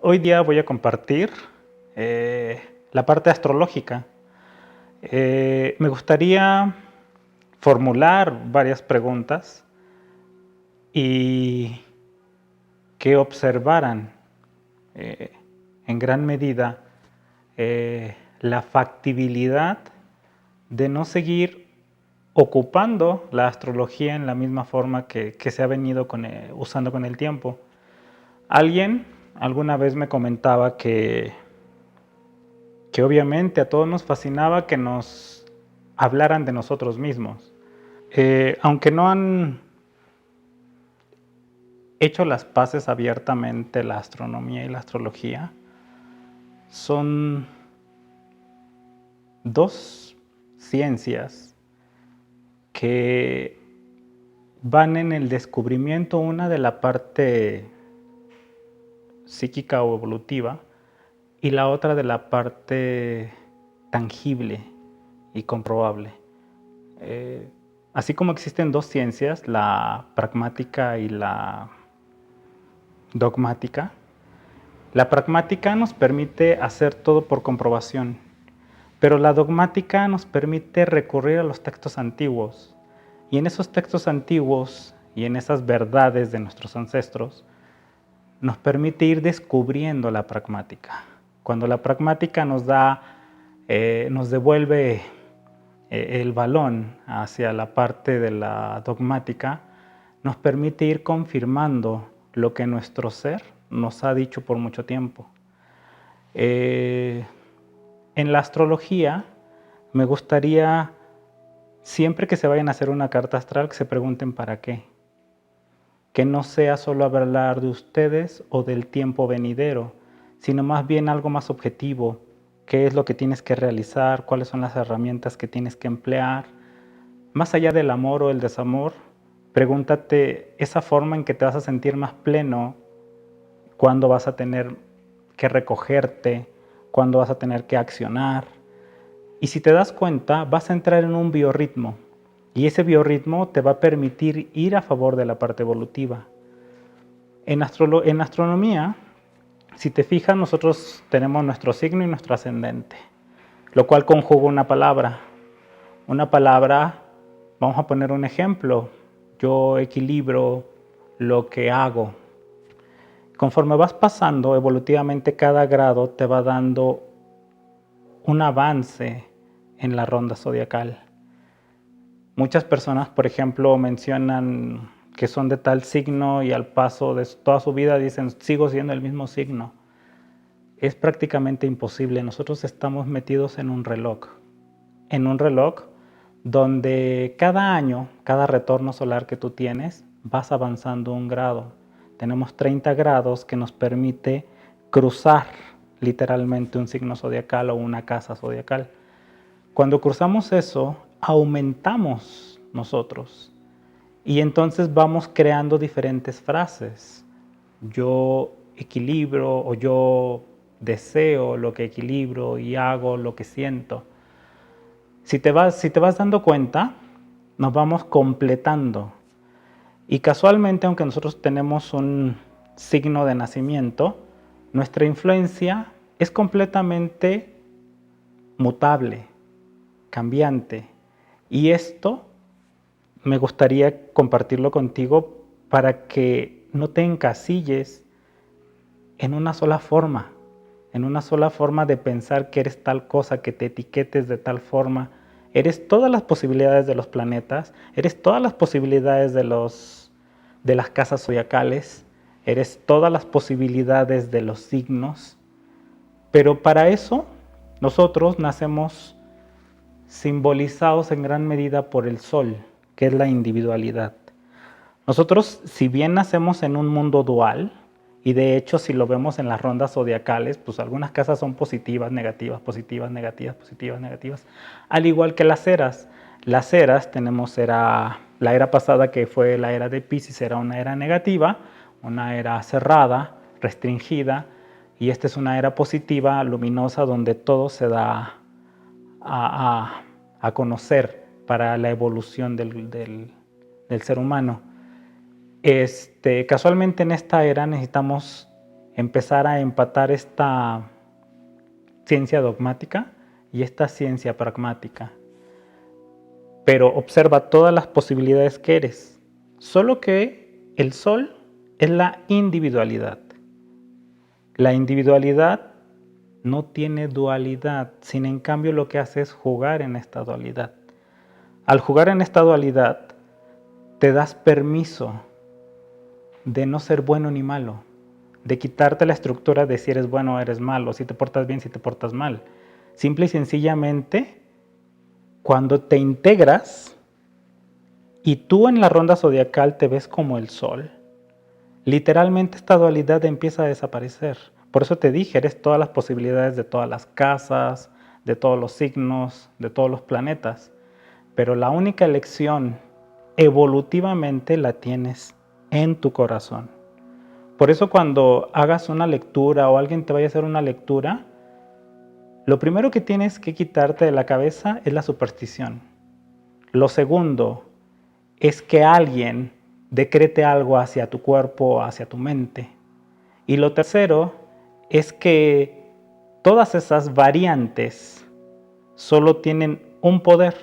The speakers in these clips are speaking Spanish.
Hoy día voy a compartir la parte astrológica. Me gustaría formular varias preguntas y que observaran en gran medida la factibilidad de no seguir ocupando la astrología en la misma forma que se ha venido usando con el tiempo. Alguien alguna vez me comentaba que obviamente a todos nos fascinaba que nos hablaran de nosotros mismos. Aunque no han hecho las paces abiertamente la astronomía y la astrología, son dos ciencias que van en el descubrimiento, una de la parte psíquica o evolutiva y la otra de la parte tangible y comprobable. Así como existen dos ciencias, la pragmática y la dogmática, la pragmática nos permite hacer todo por comprobación, pero la dogmática nos permite recurrir a los textos antiguos. Y en esos textos antiguos y en esas verdades de nuestros ancestros, nos permite ir descubriendo la pragmática. Cuando la pragmática nos devuelve el balón hacia la parte de la dogmática, nos permite ir confirmando lo que nuestro ser nos ha dicho por mucho tiempo. En la astrología me gustaría, siempre que se vayan a hacer una carta astral, que se pregunten para qué. Que no sea solo hablar de ustedes o del tiempo venidero, sino más bien algo más objetivo. ¿Qué es lo que tienes que realizar? ¿Cuáles son las herramientas que tienes que emplear? Más allá del amor o el desamor, pregúntate esa forma en que te vas a sentir más pleno, cuándo vas a tener que recogerte, cuándo vas a tener que accionar. Y si te das cuenta, vas a entrar en un biorritmo. Y ese biorritmo te va a permitir ir a favor de la parte evolutiva. En astronomía, si te fijas, nosotros tenemos nuestro signo y nuestro ascendente, lo cual conjuga una palabra. Una palabra, vamos a poner un ejemplo, yo equilibro lo que hago. Conforme vas pasando evolutivamente, cada grado te va dando un avance en la ronda zodiacal. Muchas personas, por ejemplo, mencionan que son de tal signo y al paso de toda su vida dicen, sigo siendo el mismo signo. Es prácticamente imposible. Nosotros estamos metidos en un reloj donde cada año, cada retorno solar que tú tienes, vas avanzando un grado. Tenemos 30 grados que nos permite cruzar literalmente un signo zodiacal o una casa zodiacal. Cuando cruzamos eso, aumentamos nosotros y entonces vamos creando diferentes frases. Yo equilibro o yo deseo lo que equilibro y hago lo que siento. Si te vas dando cuenta, nos vamos completando. Y casualmente, aunque nosotros tenemos un signo de nacimiento, nuestra influencia es completamente mutable, cambiante. Y esto me gustaría compartirlo contigo para que no te encasilles en una sola forma de pensar que eres tal cosa, que te etiquetes de tal forma. Eres todas las posibilidades de los planetas, eres todas las posibilidades de las casas zodiacales, eres todas las posibilidades de los signos, pero para eso nosotros nacemos simbolizados en gran medida por el sol, que es la individualidad. Nosotros, si bien nacemos en un mundo dual, y de hecho si lo vemos en las rondas zodiacales, pues algunas casas son positivas, negativas, positivas, negativas, positivas, negativas, al igual que las eras. Las eras, tenemos la era pasada que fue la era de Piscis, era una era negativa, una era cerrada, restringida, y esta es una era positiva, luminosa, donde todo se da a conocer para la evolución del ser humano. Casualmente en esta era necesitamos empezar a empatar esta ciencia dogmática y esta ciencia pragmática. Pero observa todas las posibilidades que eres. Solo que el sol es la individualidad. La individualidad no tiene dualidad, sino en cambio lo que hace es jugar en esta dualidad. Al jugar en esta dualidad, te das permiso de no ser bueno ni malo, de quitarte la estructura de si eres bueno o eres malo, si te portas bien, si te portas mal. Simple y sencillamente, cuando te integras y tú en la ronda zodiacal te ves como el sol, literalmente esta dualidad empieza a desaparecer. Por eso te dije, eres todas las posibilidades de todas las casas, de todos los signos, de todos los planetas. Pero la única elección evolutivamente la tienes en tu corazón. Por eso cuando hagas una lectura o alguien te vaya a hacer una lectura, lo primero que tienes que quitarte de la cabeza es la superstición. Lo segundo es que alguien decrete algo hacia tu cuerpo, hacia tu mente. Y lo tercero es que todas esas variantes solo tienen un poder,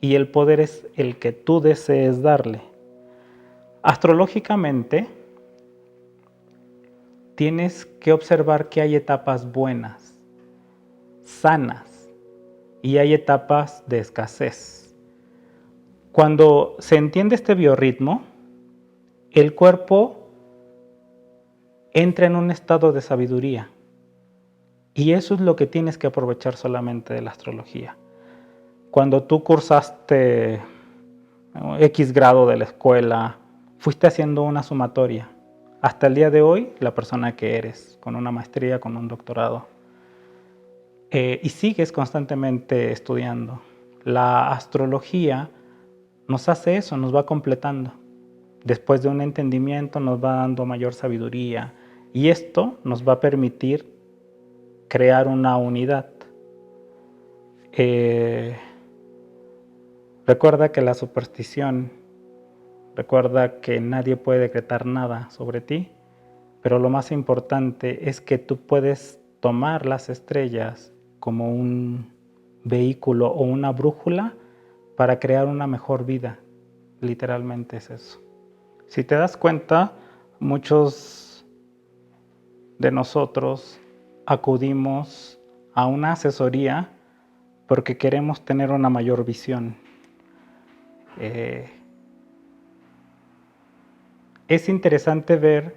y el poder es el que tú desees darle. Astrológicamente, tienes que observar que hay etapas buenas, sanas, y hay etapas de escasez. Cuando se entiende este biorritmo, el cuerpo entra en un estado de sabiduría. Y eso es lo que tienes que aprovechar solamente de la astrología. Cuando tú cursaste X grado de la escuela, fuiste haciendo una sumatoria. Hasta el día de hoy, la persona que eres, con una maestría, con un doctorado. Y sigues constantemente estudiando. La astrología nos hace eso, nos va completando. Después de un entendimiento nos va dando mayor sabiduría. Y esto nos va a permitir crear una unidad. Recuerda que la superstición, recuerda que nadie puede decretar nada sobre ti, pero lo más importante es que tú puedes tomar las estrellas como un vehículo o una brújula para crear una mejor vida. Literalmente es eso. Si te das cuenta, muchos de nosotros acudimos a una asesoría porque queremos tener una mayor visión. Es interesante ver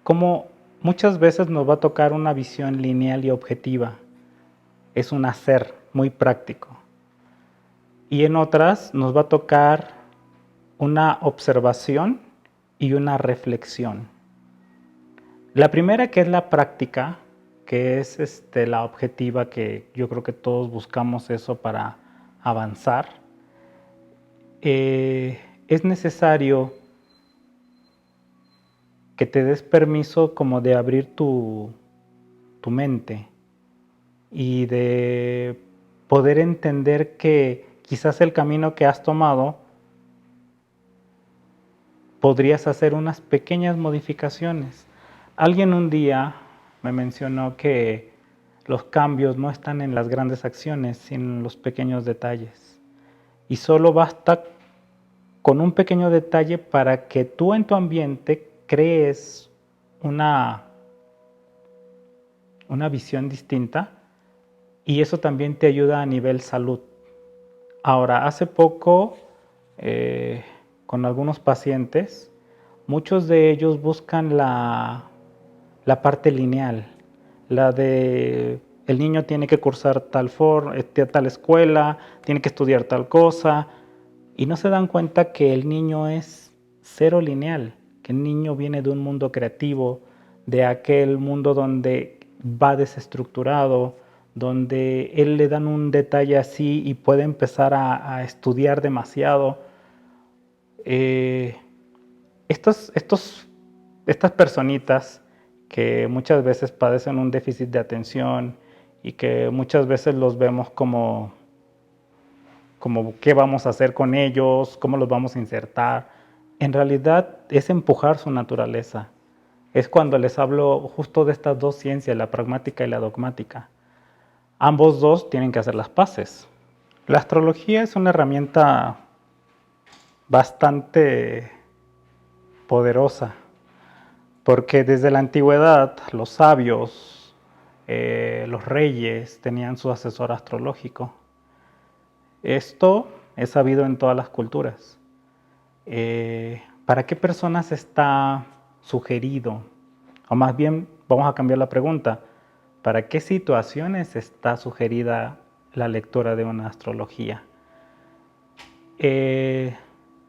cómo muchas veces nos va a tocar una visión lineal y objetiva. Es un hacer muy práctico. Y en otras nos va a tocar una observación y una reflexión. La primera, que es la práctica, que es la objetiva, que yo creo que todos buscamos eso para avanzar, es necesario que te des permiso como de abrir tu mente y de poder entender que quizás el camino que has tomado podrías hacer unas pequeñas modificaciones. Alguien un día me mencionó que los cambios no están en las grandes acciones, sino en los pequeños detalles. Y solo basta con un pequeño detalle para que tú en tu ambiente crees una visión distinta, y eso también te ayuda a nivel salud. Ahora, hace poco, con algunos pacientes, muchos de ellos buscan la parte lineal, la de el niño tiene que cursar tal escuela, tiene que estudiar tal cosa, y no se dan cuenta que el niño es cero lineal, que el niño viene de un mundo creativo, de aquel mundo donde va desestructurado, donde él le dan un detalle así y puede empezar a estudiar demasiado. Estas personitas que muchas veces padecen un déficit de atención y que muchas veces los vemos como qué vamos a hacer con ellos, cómo los vamos a insertar, en realidad es empujar su naturaleza. es cuando les hablo justo de estas dos ciencias, la pragmática y la dogmática. Ambos dos tienen que hacer las paces. La astrología es una herramienta bastante poderosa, porque desde la antigüedad los sabios, los reyes tenían su asesor astrológico. Esto es sabido en todas las culturas. ¿Para qué personas está sugerido? O más bien, vamos a cambiar la pregunta. ¿Para qué situaciones está sugerida la lectura de una astrología? De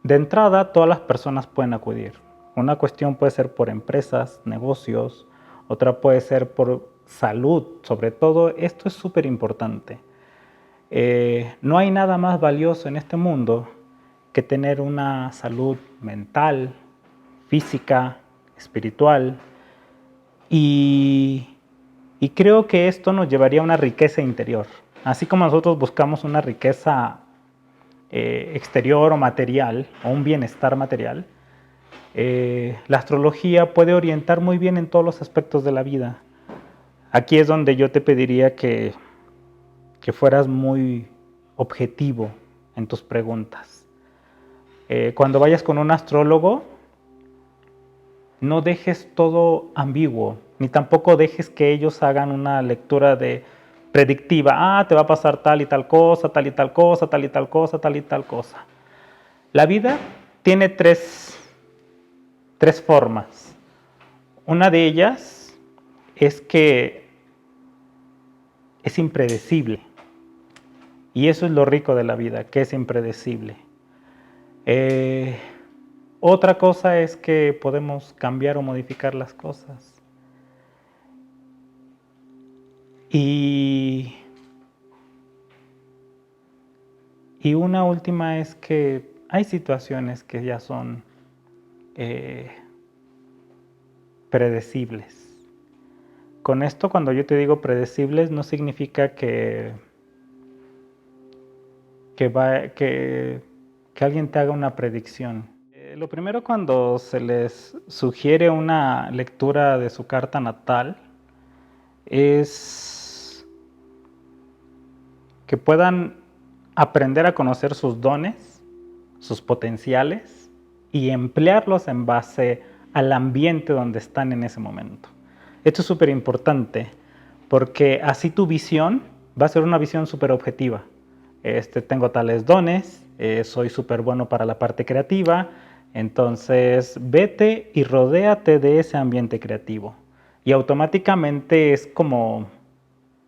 entrada, todas las personas pueden acudir. Una cuestión puede ser por empresas, negocios, otra puede ser por salud. Sobre todo, esto es súper importante. No hay nada más valioso en este mundo que tener una salud mental, física, espiritual. Y creo que esto nos llevaría a una riqueza interior. Así como nosotros buscamos una riqueza exterior o material, o un bienestar material, la astrología puede orientar muy bien en todos los aspectos de la vida. Aquí es donde yo te pediría que fueras muy objetivo en tus preguntas. Cuando vayas con un astrólogo, no dejes todo ambiguo, ni tampoco dejes que ellos hagan una lectura predictiva. Te va a pasar tal y tal cosa, tal y tal cosa, tal y tal cosa, tal y tal cosa. La vida tiene tres formas. Una de ellas es que es impredecible. Y eso es lo rico de la vida, que es impredecible. Otra cosa es que podemos cambiar o modificar las cosas. Y una última es que hay situaciones que ya son predecibles. Con esto, cuando yo te digo predecibles, no significa que alguien te haga una predicción. Lo primero, cuando se les sugiere una lectura de su carta natal, es que puedan aprender a conocer sus dones, sus potenciales y emplearlos en base al ambiente donde están en ese momento. Esto es súper importante porque así tu visión va a ser una visión súper objetiva. Tengo tales dones, soy súper bueno para la parte creativa, entonces vete y rodéate de ese ambiente creativo. Y automáticamente es como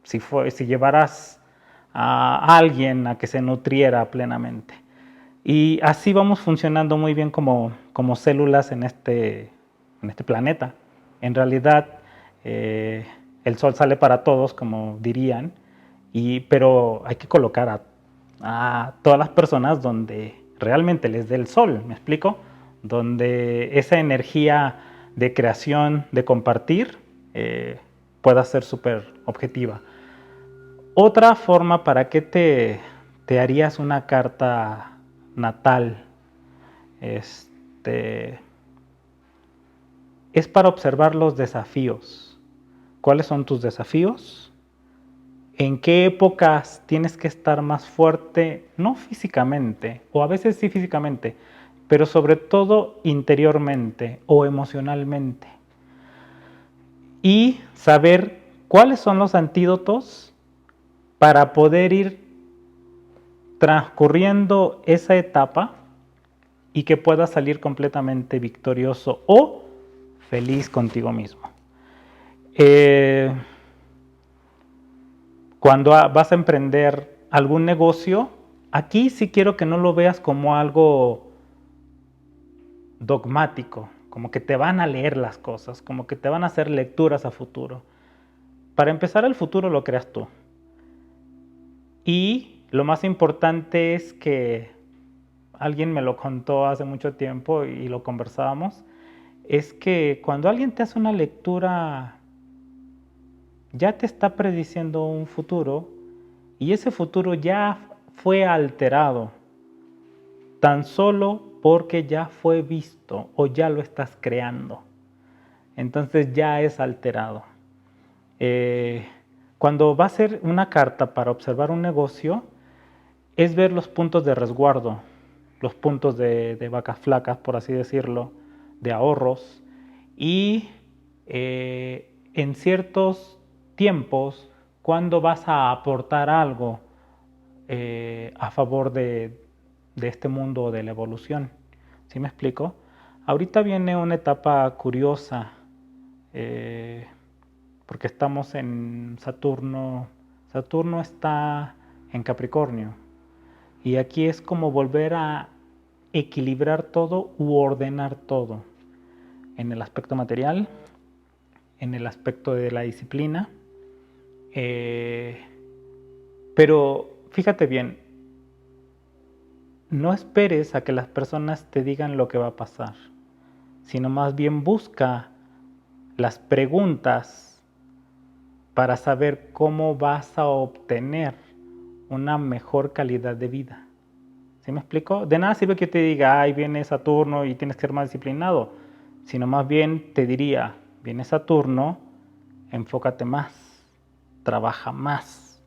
si llevaras a alguien a que se nutriera plenamente. Y así vamos funcionando muy bien como células en este planeta. En realidad, el sol sale para todos, como dirían, pero hay que colocar a todas las personas donde realmente les dé el sol, ¿me explico? Donde esa energía de creación, de compartir, pueda ser súper objetiva. Otra forma para que te harías una carta natal es para observar los desafíos. ¿Cuáles son tus desafíos? ¿En qué épocas tienes que estar más fuerte? No físicamente, o a veces sí físicamente, pero sobre todo interiormente o emocionalmente. Y saber cuáles son los antídotos para poder ir transcurriendo esa etapa y que puedas salir completamente victorioso o feliz contigo mismo. Cuando vas a emprender algún negocio, aquí sí quiero que no lo veas como algo dogmático, como que te van a leer las cosas, como que te van a hacer lecturas a futuro. Para empezar, el futuro lo creas tú. Y lo más importante es que alguien me lo contó hace mucho tiempo y lo conversábamos, es que cuando alguien te hace una lectura, ya te está prediciendo un futuro y ese futuro ya fue alterado tan solo porque ya fue visto o ya lo estás creando. entonces ya es alterado. Cuando va a ser una carta para observar un negocio, es ver los puntos de resguardo, los puntos de vacas flacas, por así decirlo, de ahorros, y en ciertos tiempos, cuando vas a aportar algo a favor de este mundo de la evolución. ¿Sí me explico? Ahorita viene una etapa curiosa, porque estamos en Saturno. Saturno está en Capricornio. Y aquí es como volver a equilibrar todo u ordenar todo. En el aspecto material, en el aspecto de la disciplina. Pero fíjate bien, no esperes a que las personas te digan lo que va a pasar, sino más bien busca las preguntas para saber cómo vas a obtener una mejor calidad de vida. ¿Sí me explico? De nada sirve que te diga, ay, viene Saturno y tienes que ser más disciplinado, sino más bien te diría, viene Saturno, enfócate más, trabaja más,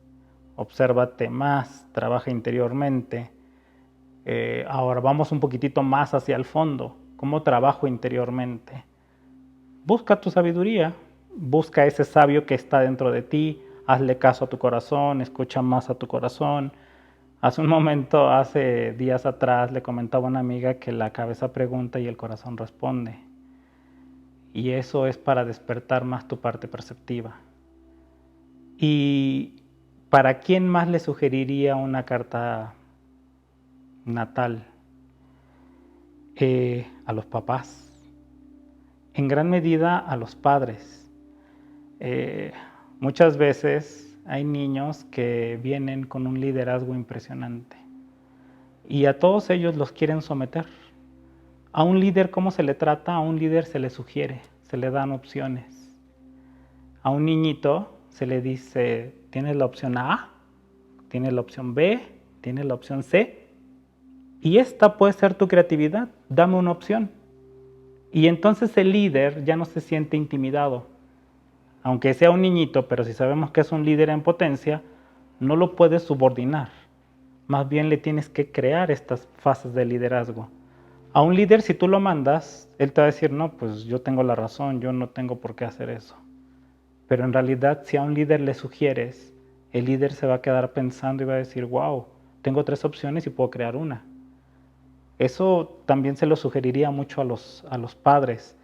obsérvate más, trabaja interiormente. Ahora vamos un poquitito más hacia el fondo. ¿Cómo trabajo interiormente? Busca tu sabiduría, busca ese sabio que está dentro de ti, hazle caso a tu corazón, escucha más a tu corazón. Hace un momento, hace días atrás, le comentaba a una amiga que la cabeza pregunta y el corazón responde. Y eso es para despertar más tu parte perceptiva. ¿Y para quién más le sugeriría una carta natal? A los papás, en gran medida a los padres. Muchas veces hay niños que vienen con un liderazgo impresionante y a todos ellos los quieren someter. A un líder, ¿cómo se le trata? A un líder se le sugiere, se le dan opciones. A un niñito se le dice, tienes la opción A, tienes la opción B, tienes la opción C, y esta puede ser tu creatividad, dame una opción. Y entonces el líder ya no se siente intimidado. Aunque sea un niñito, pero si sabemos que es un líder en potencia, no lo puedes subordinar. Más bien le tienes que crear estas fases de liderazgo. A un líder, si tú lo mandas, él te va a decir, no, pues yo tengo la razón, yo no tengo por qué hacer eso. Pero en realidad, si a un líder le sugieres, el líder se va a quedar pensando y va a decir, wow, tengo 3 opciones y puedo crear una. Eso también se lo sugeriría mucho a los padres,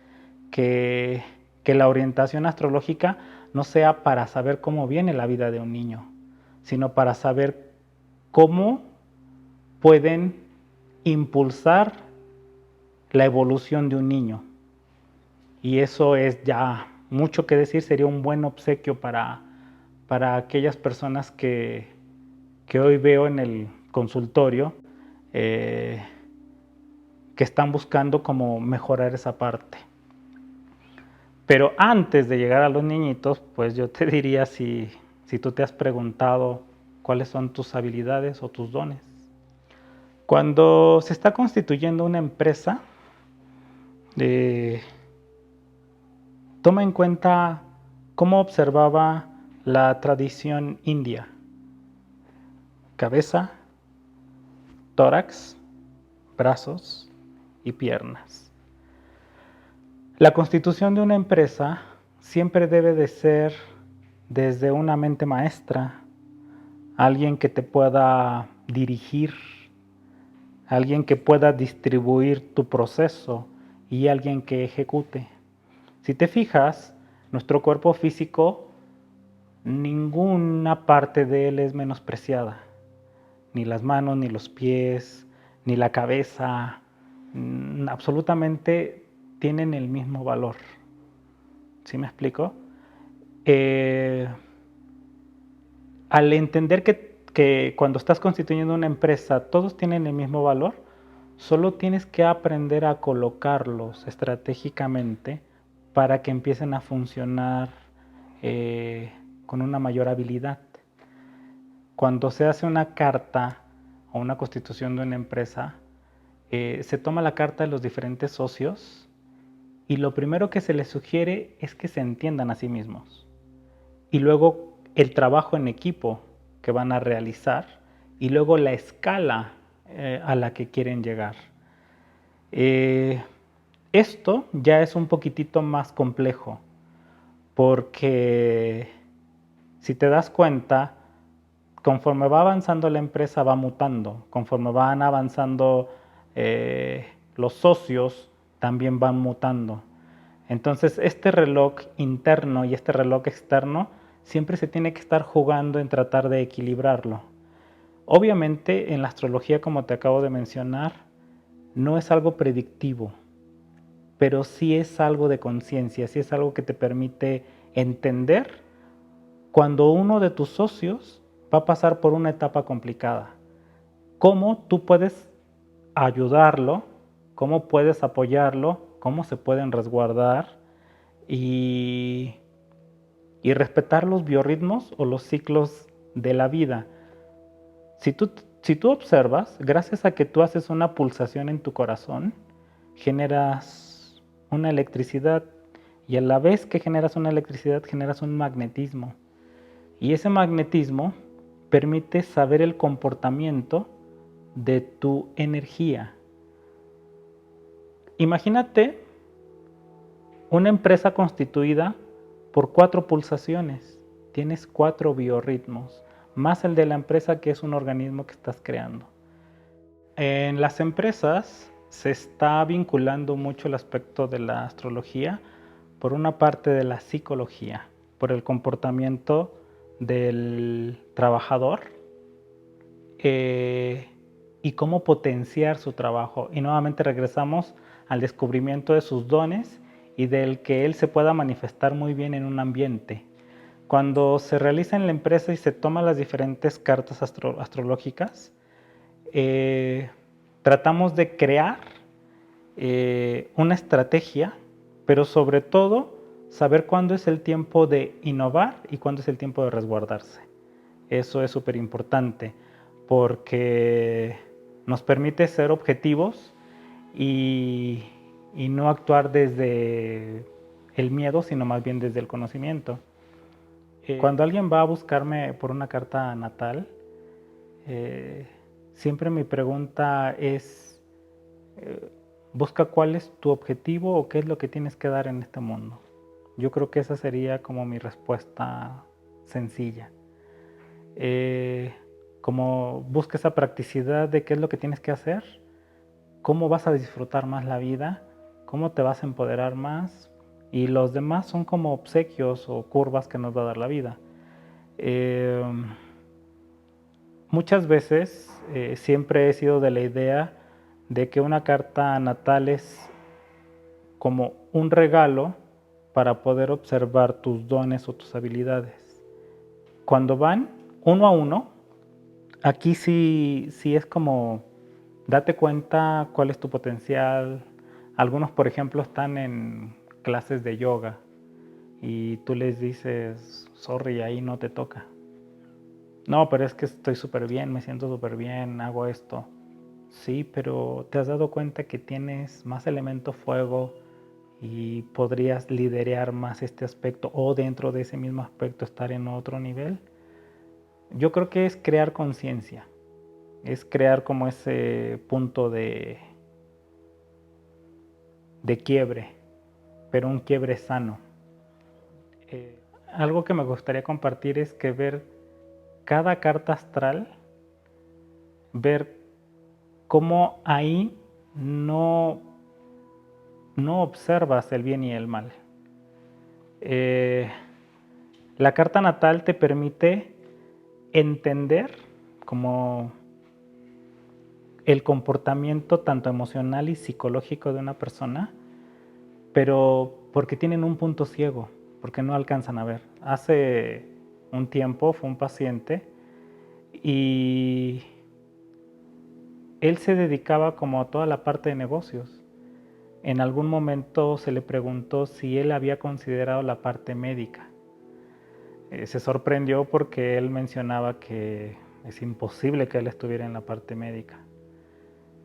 que la orientación astrológica no sea para saber cómo viene la vida de un niño, sino para saber cómo pueden impulsar la evolución de un niño. Y eso es ya mucho que decir, sería un buen obsequio para aquellas personas que hoy veo en el consultorio, que están buscando cómo mejorar esa parte. Pero antes de llegar a los niñitos, pues yo te diría si tú te has preguntado cuáles son tus habilidades o tus dones. Cuando se está constituyendo una empresa, toma en cuenta cómo observaba la tradición india. Cabeza, tórax, brazos y piernas. La constitución de una empresa siempre debe de ser desde una mente maestra, alguien que te pueda dirigir, alguien que pueda distribuir tu proceso y alguien que ejecute. Si te fijas, nuestro cuerpo físico, ninguna parte de él es menospreciada, ni las manos, ni los pies, ni la cabeza, absolutamente tienen el mismo valor. ¿Sí me explico? Al entender que cuando estás constituyendo una empresa todos tienen el mismo valor, solo tienes que aprender a colocarlos estratégicamente para que empiecen a funcionar con una mayor habilidad. Cuando se hace una carta o una constitución de una empresa, se toma la carta de los diferentes socios y lo primero que se les sugiere es que se entiendan a sí mismos. Y luego el trabajo en equipo que van a realizar y luego la escala a la que quieren llegar. Esto ya es un poquitito más complejo porque si te das cuenta, conforme va avanzando la empresa va mutando, conforme van avanzando los socios también van mutando. Entonces este reloj interno y este reloj externo siempre se tiene que estar jugando en tratar de equilibrarlo. Obviamente en la astrología, como te acabo de mencionar, no es algo predictivo, pero sí es algo de conciencia, sí es algo que te permite entender cuando uno de tus socios va a pasar por una etapa complicada. ¿Cómo tú puedes ayudarlo? ¿Cómo puedes apoyarlo? ¿Cómo se pueden resguardar? Y respetar los biorritmos o los ciclos de la vida. Si tú observas, gracias a que tú haces una pulsación en tu corazón, generas una electricidad y a la vez que generas una electricidad generas un magnetismo. Y ese magnetismo permite saber el comportamiento de tu energía. Imagínate una empresa constituida por 4 pulsaciones. Tienes 4 biorritmos, más el de la empresa que es un organismo que estás creando. En las empresas se está vinculando mucho el aspecto de la astrología por una parte de la psicología, por el comportamiento del trabajador y cómo potenciar su trabajo. Y nuevamente regresamos al descubrimiento de sus dones y del que él se pueda manifestar muy bien en un ambiente. Cuando se realiza en la empresa y se toman las diferentes cartas astrológicas, tratamos de crear una estrategia, pero sobre todo saber cuándo es el tiempo de innovar y cuándo es el tiempo de resguardarse. Eso es súper importante porque nos permite ser objetivos y no actuar desde el miedo, sino más bien desde el conocimiento. Cuando alguien va a buscarme por una carta natal, siempre mi pregunta es, busca cuál es tu objetivo o qué es lo que tienes que dar en este mundo. Yo creo que esa sería como mi respuesta sencilla. Como busca esa practicidad de qué es lo que tienes que hacer, cómo vas a disfrutar más la vida, cómo te vas a empoderar más, y los demás son como obsequios o curvas que nos va a dar la vida. Muchas veces siempre he sido de la idea de que una carta natal es como un regalo para poder observar tus dones o tus habilidades. Cuando van uno a uno, aquí sí es como date cuenta cuál es tu potencial. Algunos, por ejemplo, están en clases de yoga y tú les dices, sorry, ahí no te toca. No, pero es que estoy súper bien, me siento súper bien, hago esto. Sí, pero ¿te has dado cuenta que tienes más elemento fuego y podrías liderear más este aspecto o dentro de ese mismo aspecto estar en otro nivel? Yo creo que es crear conciencia, es crear como ese punto de quiebre, pero un quiebre sano. Algo que me gustaría compartir es que ver cada carta astral, ver cómo ahí no observas el bien y el mal. La carta natal te permite entender como el comportamiento tanto emocional y psicológico de una persona, pero porque tienen un punto ciego, porque no alcanzan a ver. Hace un tiempo fue un paciente y él se dedicaba como a toda la parte de negocios. En algún momento se le preguntó si él había considerado la parte médica. Se sorprendió porque él mencionaba que es imposible que él estuviera en la parte médica.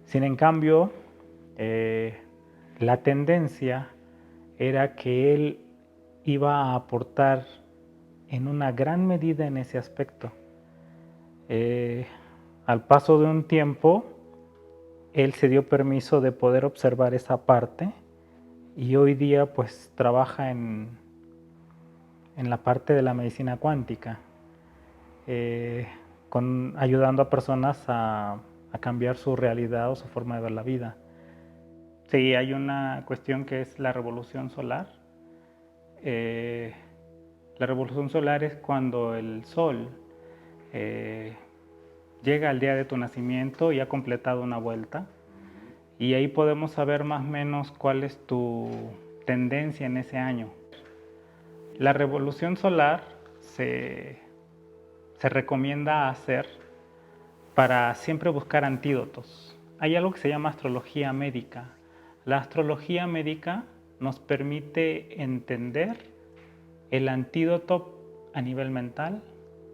Sin en cambio, la tendencia era que él iba a aportar en una gran medida en ese aspecto. Al paso de un tiempo, él se dio permiso de poder observar esa parte y hoy día pues trabaja en la parte de la medicina cuántica, ayudando a personas a cambiar su realidad o su forma de ver la vida. Sí, hay una cuestión que es la revolución solar. La revolución solar es cuando el Sol llega al día de tu nacimiento y ha completado una vuelta. Y ahí podemos saber más o menos cuál es tu tendencia en ese año. La revolución solar se recomienda hacer para siempre buscar antídotos. Hay algo que se llama astrología médica. La astrología médica nos permite entender el antídoto a nivel mental,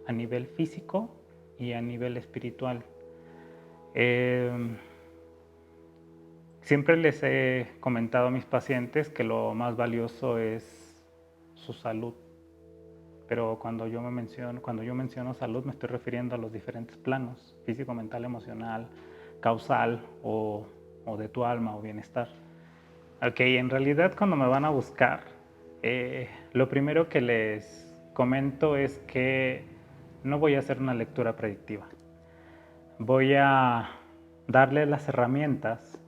a nivel físico y a nivel espiritual. Siempre les he comentado a mis pacientes que lo más valioso es su salud. Pero cuando yo menciono salud, me estoy refiriendo a los diferentes planos: físico, mental, emocional, causal o de tu alma o bienestar. Ok, en realidad cuando me van a buscar, lo primero que les comento es que no voy a hacer una lectura predictiva. Voy a darles las herramientas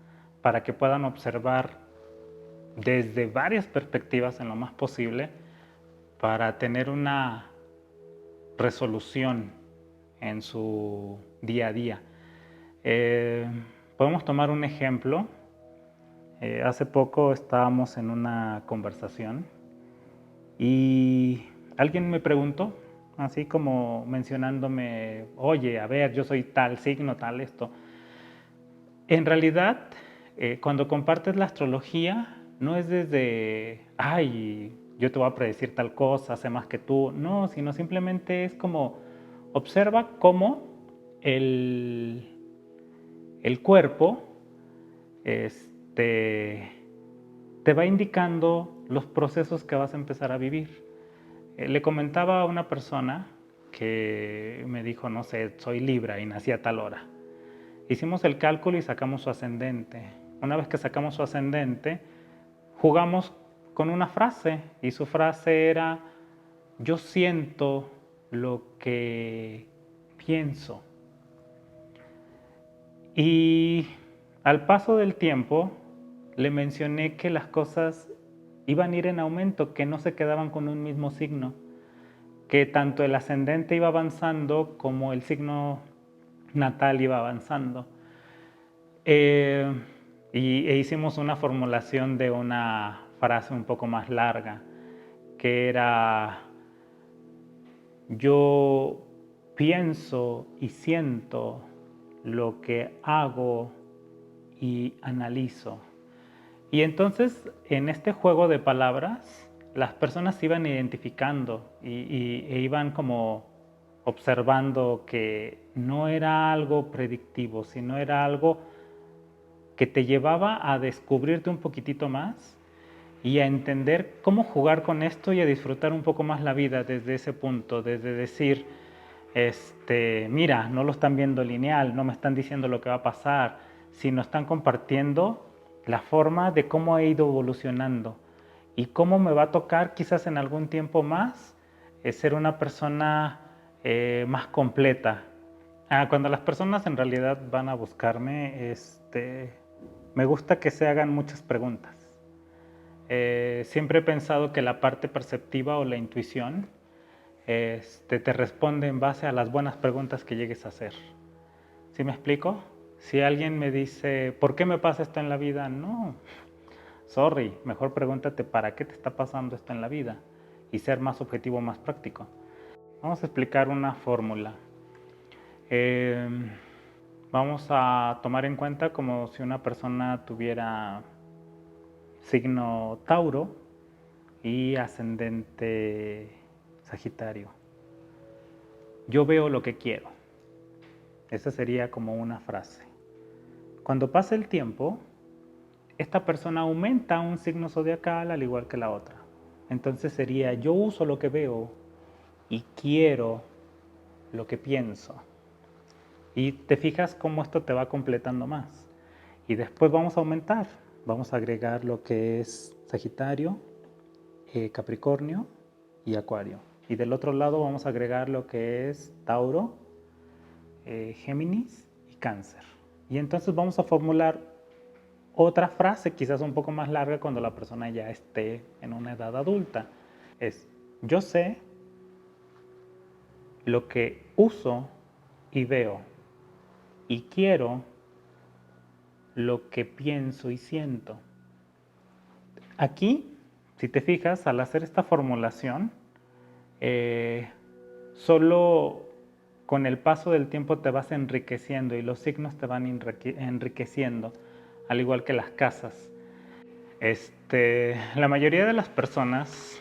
para que puedan observar desde varias perspectivas en lo más posible para tener una resolución en su día a día. Podemos tomar un ejemplo. Hace poco estábamos en una conversación y alguien me preguntó, así como mencionándome, oye, a ver, yo soy tal signo, tal esto. En realidad, cuando compartes la astrología, no es desde, ay, yo te voy a predecir tal cosa, sé más que tú. No, sino simplemente es como, observa cómo el cuerpo te va indicando los procesos que vas a empezar a vivir. Le comentaba a una persona que me dijo, no sé, soy Libra y nací a tal hora. Hicimos el cálculo y sacamos su ascendente. Una vez que sacamos su ascendente, jugamos con una frase y su frase era: yo siento lo que pienso. Y al paso del tiempo le mencioné que las cosas iban a ir en aumento, que no se quedaban con un mismo signo, que tanto el ascendente iba avanzando como el signo natal iba avanzando. E hicimos una formulación de una frase un poco más larga, que era: yo pienso y siento lo que hago y analizo. Y entonces, en este juego de palabras, las personas se iban identificando e iban como observando que no era algo predictivo, sino era algo que te llevaba a descubrirte un poquitito más y a entender cómo jugar con esto y a disfrutar un poco más la vida desde ese punto, desde decir, mira, no lo están viendo lineal, no me están diciendo lo que va a pasar, sino están compartiendo la forma de cómo he ido evolucionando y cómo me va a tocar quizás en algún tiempo más ser una persona más completa. Cuando las personas en realidad van a buscarme, me gusta que se hagan muchas preguntas. Siempre he pensado que la parte perceptiva o la intuición te responde en base a las buenas preguntas que llegues a hacer. ¿Sí me explico? Si alguien me dice, ¿por qué me pasa esto en la vida? No, sorry, mejor pregúntate para qué te está pasando esto en la vida y ser más objetivo, más práctico. Vamos a explicar una fórmula. Vamos a tomar en cuenta como si una persona tuviera signo Tauro y ascendente Sagitario. Yo veo lo que quiero. Esa sería como una frase. Cuando pasa el tiempo, esta persona aumenta un signo zodiacal al igual que la otra. Entonces sería, yo uso lo que veo y quiero lo que pienso. Y te fijas cómo esto te va completando más. Y después vamos a aumentar. Vamos a agregar lo que es Sagitario, Capricornio y Acuario. Y del otro lado vamos a agregar lo que es Tauro, Géminis y Cáncer. Y entonces vamos a formular otra frase, quizás un poco más larga, cuando la persona ya esté en una edad adulta. Es, yo sé lo que uso y veo y quiero lo que pienso y siento. Aquí, si te fijas, al hacer esta formulación, solo con el paso del tiempo te vas enriqueciendo y los signos te van enriqueciendo, al igual que las casas. La mayoría de las personas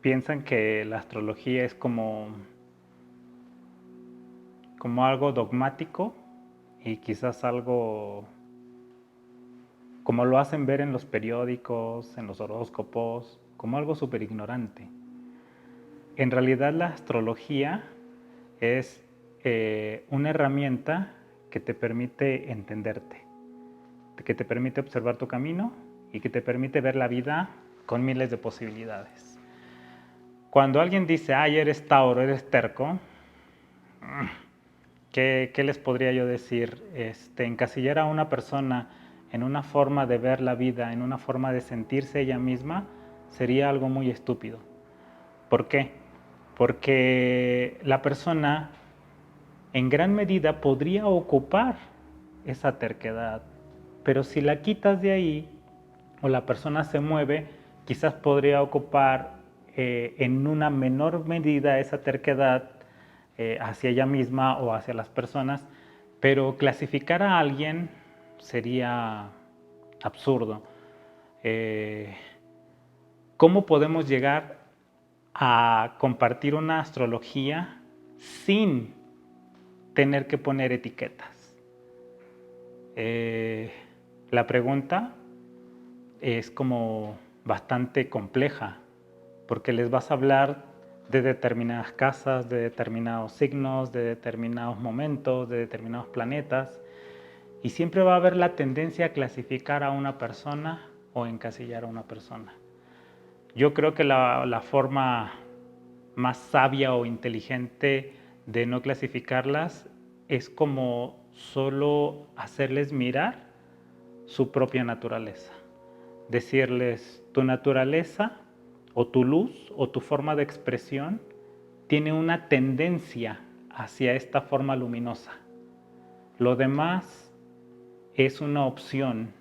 piensan que la astrología es como algo dogmático y quizás algo como lo hacen ver en los periódicos, en los horóscopos, como algo súper ignorante. En realidad la astrología es una herramienta que te permite entenderte, que te permite observar tu camino y que te permite ver la vida con miles de posibilidades. Cuando alguien dice, ay, eres Tauro, eres terco, ¿qué les podría yo decir? Encasillar a una persona en una forma de ver la vida, en una forma de sentirse ella misma, sería algo muy estúpido. ¿Por qué? Porque la persona en gran medida podría ocupar esa terquedad, pero si la quitas de ahí o la persona se mueve, quizás podría ocupar en una menor medida esa terquedad hacia ella misma o hacia las personas, pero clasificar a alguien sería absurdo. ¿Cómo podemos llegar a compartir una astrología sin tener que poner etiquetas? La pregunta es como bastante compleja, porque les vas a hablar de determinadas casas, de determinados signos, de determinados momentos, de determinados planetas, y siempre va a haber la tendencia a clasificar a una persona o encasillar a una persona. Yo creo que la forma más sabia o inteligente de no clasificarlas es como solo hacerles mirar su propia naturaleza. Decirles, tu naturaleza o tu luz o tu forma de expresión tiene una tendencia hacia esta forma luminosa. Lo demás es una opción.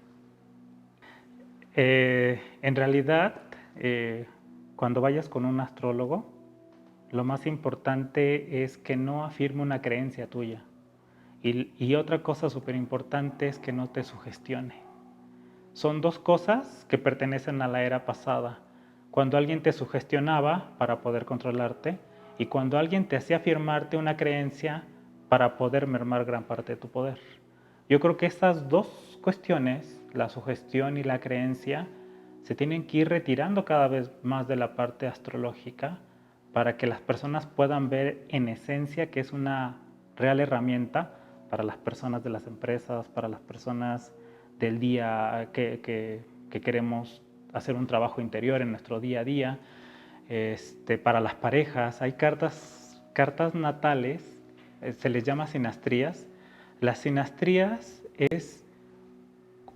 En realidad, cuando vayas con un astrólogo, lo más importante es que no afirme una creencia tuya. Y otra cosa súper importante es que no te sugestione. Son dos cosas que pertenecen a la era pasada. Cuando alguien te sugestionaba para poder controlarte y cuando alguien te hacía afirmarte una creencia para poder mermar gran parte de tu poder. Yo creo que estas dos cuestiones, la sugestión y la creencia, se tienen que ir retirando cada vez más de la parte astrológica para que las personas puedan ver en esencia que es una real herramienta para las personas de las empresas, para las personas del día que queremos hacer un trabajo interior en nuestro día a día. Para las parejas hay cartas natales, se les llama sinastrías. Las sinastrías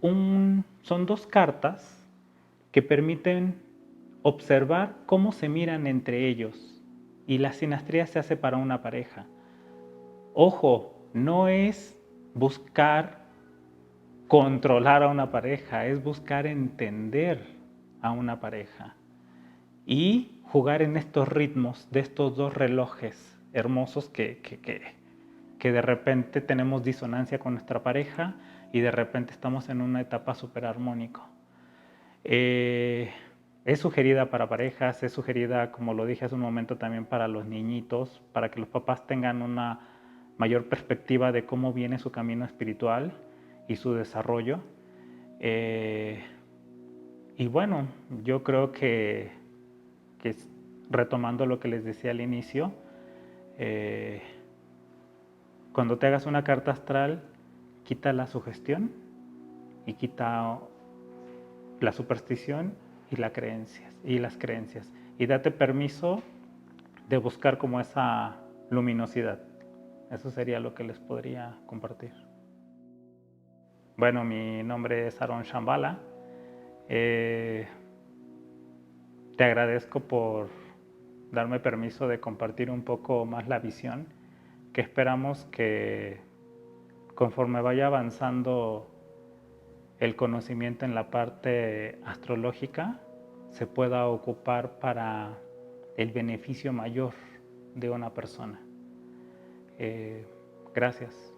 son dos cartas que permiten observar cómo se miran entre ellos, y la sinastría se hace para una pareja. Ojo, no es buscar controlar a una pareja, es buscar entender a una pareja y jugar en estos ritmos de estos dos relojes hermosos que de repente tenemos disonancia con nuestra pareja y de repente estamos en una etapa súper armónico. Es sugerida para parejas, es sugerida, como lo dije hace un momento, también para los niñitos, para que los papás tengan una mayor perspectiva de cómo viene su camino espiritual y su desarrollo. Y bueno, yo creo que retomando lo que les decía al inicio, cuando te hagas una carta astral, quita la sugestión y quita la superstición y las creencias. Y date permiso de buscar como esa luminosidad. Eso sería lo que les podría compartir. Bueno, mi nombre es Aaron Shambhala. Te agradezco por darme permiso de compartir un poco más la visión, que esperamos que conforme vaya avanzando el conocimiento en la parte astrológica se pueda ocupar para el beneficio mayor de una persona. Gracias.